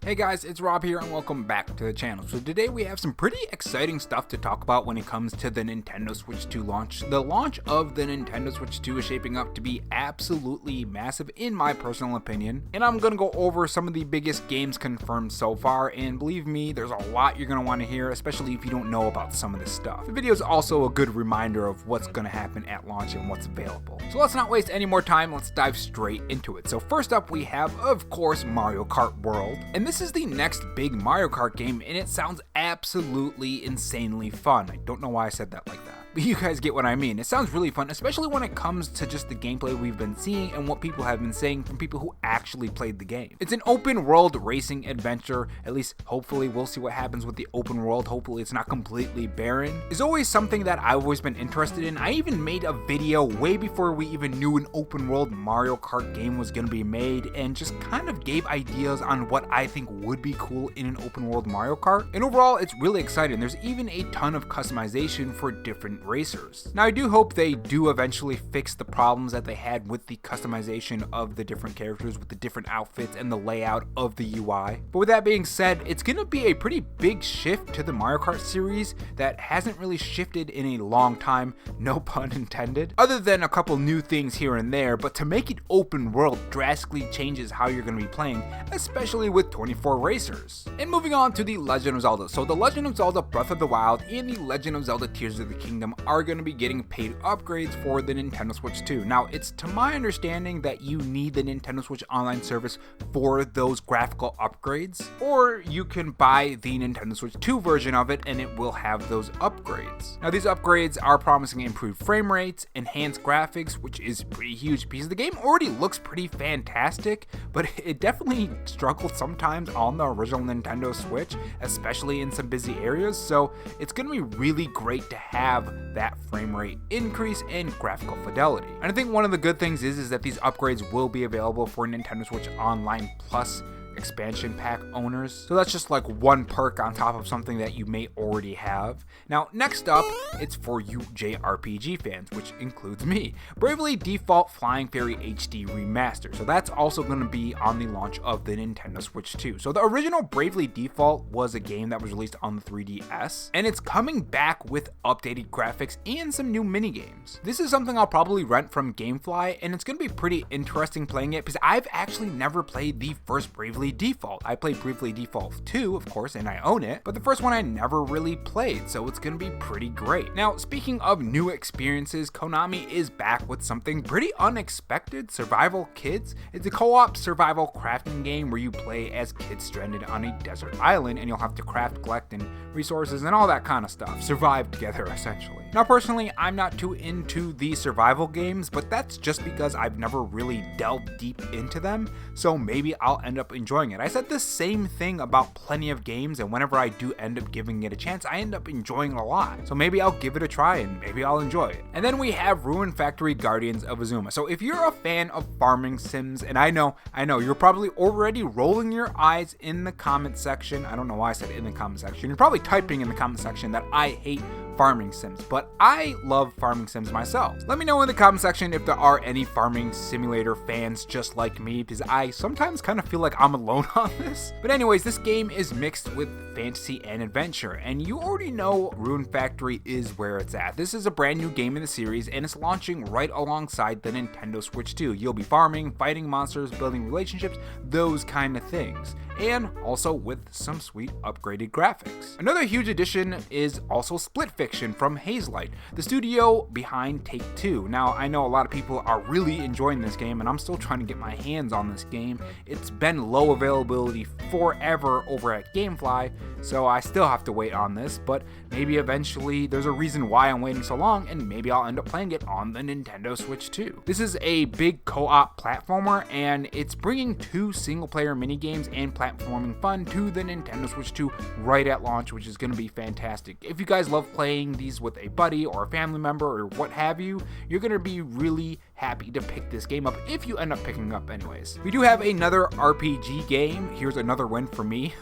Hey guys, it's Rob here and welcome back to the channel. So today we have some pretty exciting stuff to talk about when it comes to the Nintendo Switch 2 launch. The launch of the Nintendo Switch 2 is shaping up to be absolutely massive in my personal opinion. And I'm gonna go over some of the biggest games confirmed so far, and believe me, there's a lot you're gonna want to hear, especially if you don't know about some of this stuff. The video is also a good reminder of what's gonna happen at launch and what's available. So let's not waste any more time, let's dive straight into it. So first up we have, of course, Mario Kart World. And this is the next big Mario Kart game, and it sounds absolutely insanely fun. I don't know why I said that like that, but you guys get what I mean. It sounds really fun, especially when it comes to just the gameplay we've been seeing and what people have been saying from people who actually played the game. It's an open world racing adventure, at least hopefully. We'll see what happens with the open world. Hopefully it's not completely barren. It's always something that I've always been interested in. I even made a video way before we even knew an open world Mario Kart game was going to be made, and just kind of gave ideas on what I think would be cool in an open world Mario Kart. And overall, it's really exciting. There's even a ton of customization for different racers. Now, I do hope they do eventually fix the problems that they had with the customization of the different characters, with the different outfits and the layout of the UI. But with that being said, it's going to be a pretty big shift to the Mario Kart series that hasn't really shifted in a long time, no pun intended, other than a couple new things here and there. But to make it open world drastically changes how you're going to be playing, especially with 24 racers. And moving on to The Legend of Zelda. So The Legend of Zelda Breath of the Wild and The Legend of Zelda Tears of the Kingdom are going to be getting paid upgrades for the Nintendo Switch 2. Now, it's to my understanding that you need the Nintendo Switch Online service for those graphical upgrades, or you can buy the Nintendo Switch 2 version of it and it will have those upgrades. Now, these upgrades are promising improved frame rates, enhanced graphics, which is pretty huge because the game already looks pretty fantastic, but it definitely struggled sometimes on the original Nintendo Switch, especially in some busy areas. So it's going to be really great to have that frame rate increase and graphical fidelity. And I think one of the good things is that these upgrades will be available for Nintendo Switch Online Plus expansion pack owners. So that's just like one perk on top of something that you may already have. Now, next up, it's for you JRPG fans, which includes me. Bravely Default Flying Fairy HD Remaster. So that's also going to be on the launch of the Nintendo Switch 2. So the original Bravely Default was a game that was released on the 3DS, and it's coming back with updated graphics and some new minigames. This is something I'll probably rent from GameFly, and it's going to be pretty interesting playing it because I've actually never played the first Bravely Default. I played Bravely Default 2, of course, and I own it, but the first one I never really played, so it's gonna be pretty great. Now, speaking of new experiences, Konami is back with something pretty unexpected: Survival Kids. It's a co-op survival crafting game where you play as kids stranded on a desert island, and you'll have to craft, collect, and resources and all that kind of stuff. Survive together, essentially. Now, personally, I'm not too into the survival games, but that's just because I've never really delved deep into them, so maybe I'll end up enjoying it. I said the same thing about plenty of games, and whenever I do end up giving it a chance, I end up enjoying it a lot. So maybe I'll give it a try and maybe I'll enjoy it. And then we have Rune Factory Guardians of Azuma. So if you're a fan of farming sims, and I know, you're probably already rolling your eyes in the comment section. I don't know why I said in the comment section. You're probably typing in the comment section that I hate farming sims, but I love farming sims myself. Let me know in the comment section if there are any farming simulator fans just like me, because I sometimes kind of feel like I'm alone on this. But anyways, this game is mixed with fantasy and adventure, and you already know Rune Factory is where it's at. This is a brand new game in the series, and it's launching right alongside the Nintendo Switch 2. You'll be farming, fighting monsters, building relationships, those kind of things, and also with some sweet upgraded graphics. Another huge addition is also Split Fiction from Hazelight, the studio behind Take-Two. Now, I know a lot of people are really enjoying this game, and I'm still trying to get my hands on this game. It's been low availability forever over at GameFly, so I still have to wait on this, but maybe eventually there's a reason why I'm waiting so long, and maybe I'll end up playing it on the Nintendo Switch 2. This is a big co-op platformer, and it's bringing 2 single-player minigames and platforming fun to the Nintendo Switch 2 right at launch, which is going to be fantastic. If you guys love playing these with a buddy or a family member or what have you, you're going to be really happy to pick this game up if you end up picking up anyways. We do have another RPG game. Here's another win for me.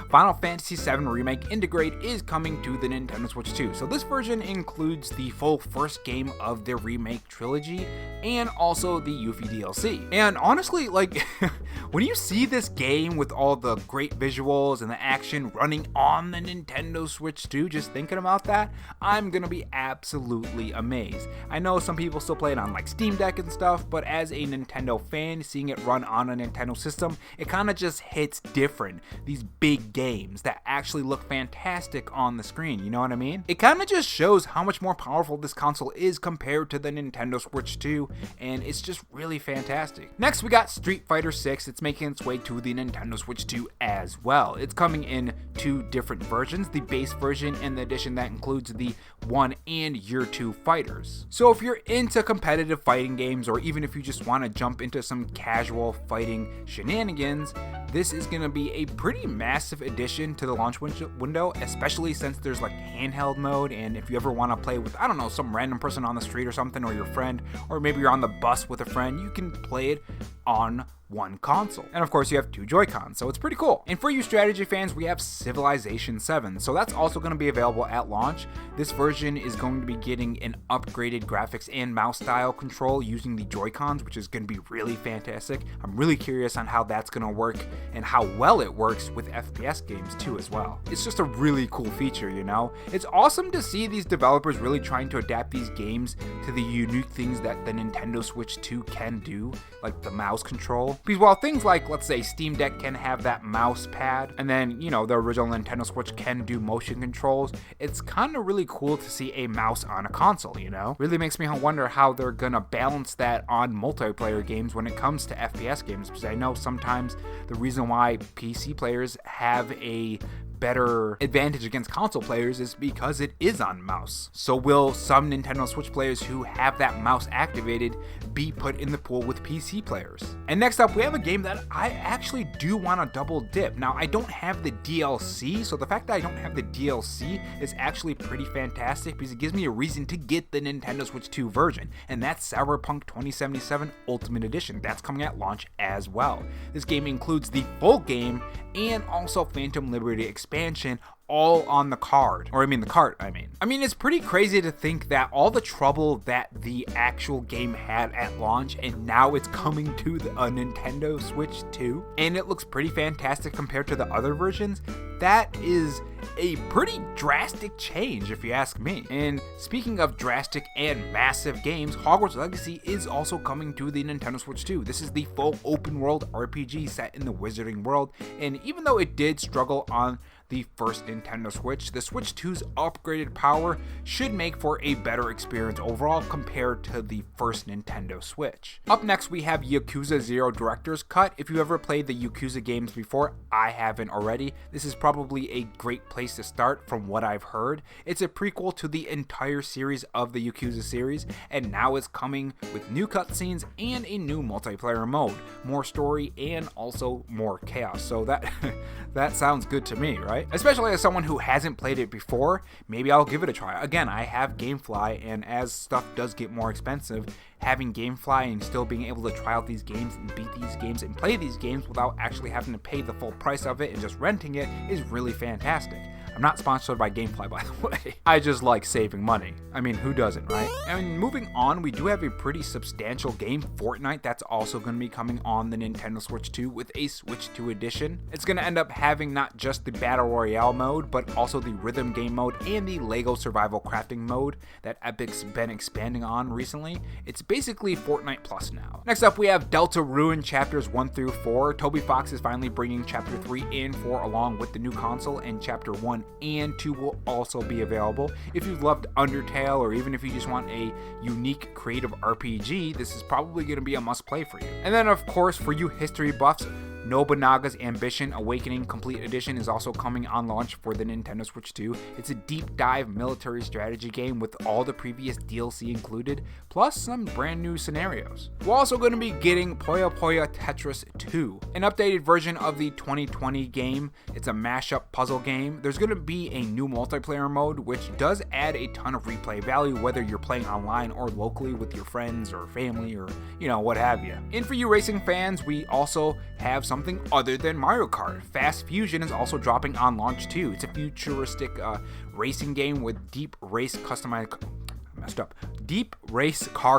Final Fantasy VII Remake Integrate is coming to the Nintendo Switch 2. So this version includes the full first game of the remake trilogy and also the Yuffie DLC. And honestly, like, when you see this game with all the great visuals and the action running on the Nintendo Switch 2, just thinking about that, I'm gonna be absolutely amazed. I know some people still play it on like Steam Deck and stuff, but as a Nintendo fan, seeing it run on a Nintendo system, it kind of just hits different. These big games that actually look fantastic on the screen, you know what I mean? It kind of just shows how much more powerful this console is compared to the Nintendo Switch 2, and it's just really fantastic. Next, we got Street Fighter 6. It's making its way to the Nintendo Switch 2 as well. It's coming in two different versions, the base version and the edition that includes the 1 and Year 2 fighters. So if you're into competitive fighting games, or even if you just want to jump into some casual fighting shenanigans, this is going to be a pretty massive addition to the launch window, especially since there's like handheld mode, and if you ever want to play with, I don't know, some random person on the street or something, or your friend, or maybe you're on the bus with a friend, you can play it on one console. And of course you have two Joy-Cons, so it's pretty cool. And for you strategy fans, we have Civilization 7. So that's also going to be available at launch. This version is going to be getting an upgraded graphics and mouse style control using the Joy-Cons, which is going to be really fantastic. I'm really curious on how that's going to work and how well it works with FPS games too as well. It's just a really cool feature, you know? It's awesome to see these developers really trying to adapt these games to the unique things that the Nintendo Switch 2 can do, like the mouse control. Because while things like, let's say, Steam Deck can have that mouse pad, and then, you know, the original Nintendo Switch can do motion controls, it's kind of really cool to see a mouse on a console, you know? Really makes me wonder how they're gonna balance that on multiplayer games when it comes to FPS games, because I know sometimes the reason why PC players have a better advantage against console players is because it is on mouse. So will some Nintendo Switch players who have that mouse activated be put in the pool with PC players? And next up, we have a game that I actually do want to double dip. Now, I don't have the DLC, so the fact that I don't have the DLC is actually pretty fantastic because it gives me a reason to get the Nintendo Switch 2 version, and that's Cyberpunk 2077 Ultimate Edition. That's coming at launch as well. This game includes the full game and also Phantom Liberty expansion, all on the card. Or the cart, I mean, it's pretty crazy to think that all the trouble that the actual game had at launch, and now it's coming to a Nintendo Switch 2, and it looks pretty fantastic compared to the other versions. That is a pretty drastic change, if you ask me. And speaking of drastic and massive games, Hogwarts Legacy is also coming to the Nintendo Switch 2. This is the full open world RPG set in the Wizarding World, and even though it did struggle on the first Nintendo Switch, the Switch 2's upgraded power should make for a better experience overall compared to the first Nintendo Switch. Up next, we have Yakuza 0 Director's Cut. If you ever played the Yakuza games before, I haven't already, this is probably a great place to start from what I've heard. It's a prequel to the entire series of the Yakuza series, and now it's coming with new cutscenes and a new multiplayer mode, more story, and also more chaos. So that sounds good to me, right? Especially as someone who hasn't played it before, maybe I'll give it a try. Again, I have GameFly, and as stuff does get more expensive, having GameFly and still being able to try out these games and beat these games and play these games without actually having to pay the full price of it and just renting it is really fantastic. I'm not sponsored by GameFly, by the way. I just like saving money. I mean, who doesn't, right? And moving on, we do have a pretty substantial game, Fortnite, that's also going to be coming on the Nintendo Switch 2 with a Switch 2 edition. It's going to end up having not just the Battle Royale mode, but also the Rhythm Game mode and the Lego Survival Crafting mode that Epic's been expanding on recently. It's basically Fortnite Plus now. Next up, we have Deltarune Chapters 1 through 4. Toby Fox is finally bringing Chapter 3 and 4 along with the new console, and Chapter 1 and 2 will also be available. If you've loved Undertale, or even if you just want a unique creative RPG, this is probably going to be a must play for you. And then of course, for you history buffs, Nobunaga's Ambition Awakening Complete Edition is also coming on launch for the Nintendo Switch 2. It's a deep dive military strategy game with all the previous DLC included, plus some brand new scenarios. We're also going to be getting Puyo Tetris 2, an updated version of the 2020 game. It's a mashup puzzle game. There's going to be a new multiplayer mode, which does add a ton of replay value, whether you're playing online or locally with your friends or family or, what have you. And for you racing fans, we also have something other than Mario Kart. Fast Fusion is also dropping on launch too. It's a futuristic racing game with deep race car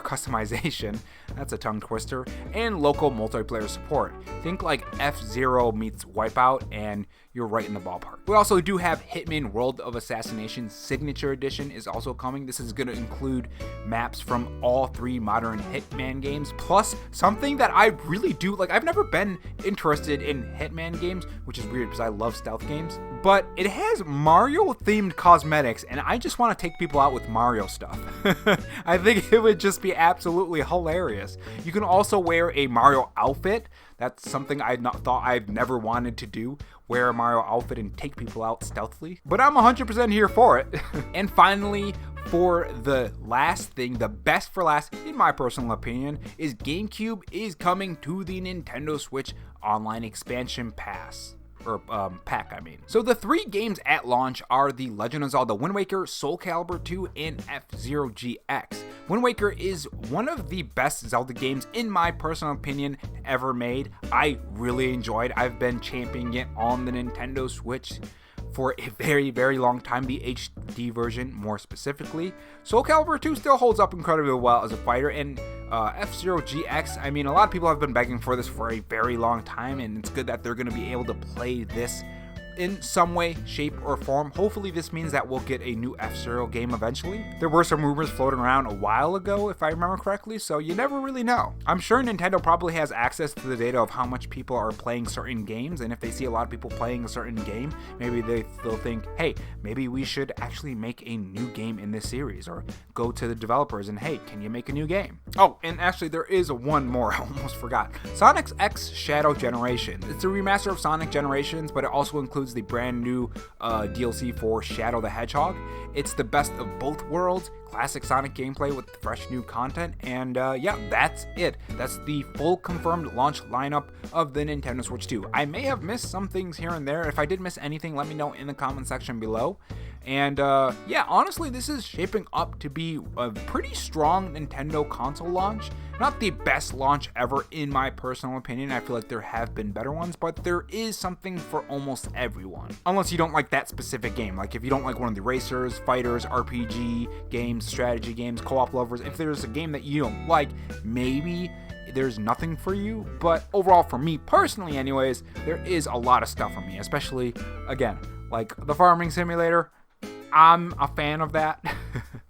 customization, that's a tongue twister, and local multiplayer support. Think like F-Zero meets Wipeout, and you're right in the ballpark. We also do have Hitman World of Assassination Signature Edition is also coming. This is going to include maps from all 3 modern Hitman games, plus something that I really do like. I've never been interested in Hitman games, which is weird because I love stealth games, but it has Mario themed cosmetics, and I just want to take people out with Mario stuff. I think it would just be absolutely hilarious. You can also wear a Mario outfit. That's something I've never wanted to do, wear a Mario outfit and take people out stealthily. But I'm 100% here for it. And finally, for the last thing, the best for last, in my personal opinion, is GameCube is coming to the Nintendo Switch Online Expansion Pass. Pack, I mean. So the 3 games at launch are The Legend of Zelda Wind Waker, Soul Calibur 2, and F-Zero GX. Wind Waker is one of the best Zelda games, in my personal opinion, ever made. I really enjoyed. I've been championing it on the Nintendo Switch for a very, very long time, the HD version more specifically. Soul Calibur 2 still holds up incredibly well as a fighter, and F-Zero GX, I mean, a lot of people have been begging for this for a very long time, and it's good that they're going to be able to play this in some way, shape, or form. Hopefully this means that we'll get a new F-Zero game eventually. There were some rumors floating around a while ago, if I remember correctly, so you never really know. I'm sure Nintendo probably has access to the data of how much people are playing certain games, and if they see a lot of people playing a certain game, maybe they'll think, hey, maybe we should actually make a new game in this series, or go to the developers and, hey, can you make a new game? Oh, and actually there is one more, I almost forgot. Sonic X Shadow Generation. It's a remaster of Sonic Generations, but it also includes the brand new DLC for Shadow the Hedgehog. It's the best of both worlds, classic Sonic gameplay with fresh new content, and yeah, that's it. That's the full confirmed launch lineup of the Nintendo Switch 2. I may have missed some things here and there. If I did miss anything, let me know in the comment section below. And yeah, honestly, this is shaping up to be a pretty strong Nintendo console launch. Not the best launch ever in my personal opinion. I feel like there have been better ones, but there is something for almost everyone. Unless you don't like that specific game. Like if you don't like one of the racers, fighters, RPG games, strategy games, co-op lovers, if there's a game that you don't like, maybe there's nothing for you. But overall, for me personally anyways, there is a lot of stuff for me, especially, again, like the farming simulator. I'm a fan of that.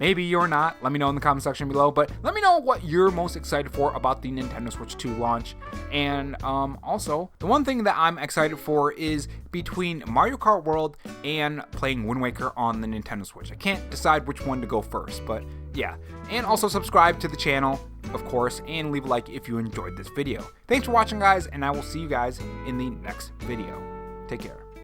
Maybe you're not. Let me know in the comment section below. But let me know what you're most excited for about the Nintendo Switch 2 launch. And also, the one thing that I'm excited for is between Mario Kart World and playing Wind Waker on the Nintendo Switch. I can't decide which one to go first, but yeah. And also subscribe to the channel, of course, and leave a like if you enjoyed this video. Thanks for watching, guys, and I will see you guys in the next video. Take care.